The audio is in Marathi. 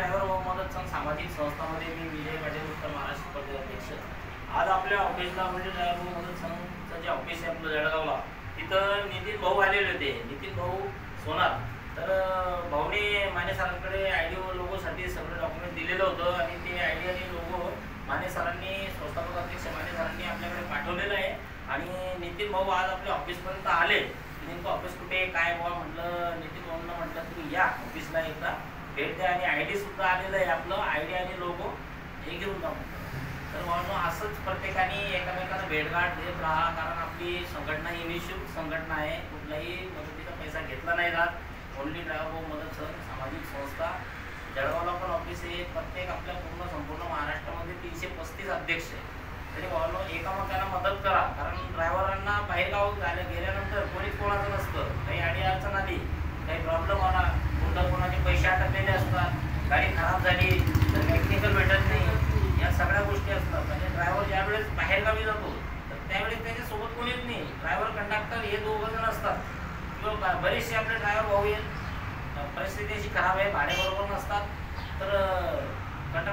ड्रायव्हर व मदत संघ सामाजिक संस्थांमध्ये मी विजय पाटील उत्तर महाराष्ट्र स्पर्धे अध्यक्ष। आज आपल्या ऑफिसला म्हणजे ड्रायव्हर व मदत संघचं जे ऑफिस आहे आपलं जळगावला, तिथं नितीन भाऊ आलेले होते, नितीन भाऊ सोनार। तर भाऊने माने सरांकडे आयडी व लोगोसाठी सगळं डॉक्युमेंट दिलेलं होतं आणि ते आयडी आणि लोगो माने सरांनी, संस्थापक अध्यक्ष माने सरांनी आपल्याकडे पाठवलेलं आहे। आणि नितीन भाऊ आज आपल्या ऑफिसपर्यंत आले। नेमकं ऑफिस कुठे काय बुवा म्हटलं, नितीन भाऊंना म्हटलं तुम्ही या ऑफिसला एकदा भेट द्या आणि आयडी सुद्धा आलेलं आहे आपलं, आयडी आणि लोगो हे घेऊन जा म्हटलं। तर म्हणून असंच प्रत्येकाने एकमेकांना भेटगाठ देत राहा, कारण आपली संघटना ही निःशुल्क संघटना आहे, कुठलाही मदतीचा पैसा घेतला नाही जात। ओनली ड्रायव्हर व मदत संघ सामाजिक संस्था जळगावला पण ऑफिस आहे, प्रत्येक आपल्या संपूर्ण महाराष्ट्रामध्ये 335 अध्यक्ष आहे। तरी भावांनो एकामेकांना मदत करा, कारण ड्रायव्हरांना बाहेरगाव गेल्यानंतर कोणीच कोणाचं नसतं, काही अडी अडचण आली, काही प्रॉब्लेम आला, कुठं कोणाचे पैसे अटकलेले असतात, गाडी खराब झाली तर टेक्निकल भेटत नाही, या सगळ्या गोष्टी असतात। म्हणजे ड्रायव्हर ज्यावेळेस बाहेरगावी जातो तर त्यावेळेस त्याच्यासोबत कोणीच नाही, ड्रायव्हर कंडक्टर हे दोघं जण असतात किंवा बरेचसे आपले ड्रायव्हर भाऊ आहेत, परिस्थिती अशी खराब आहे, भाडे बरोबर नसतात, तर कंडक्टर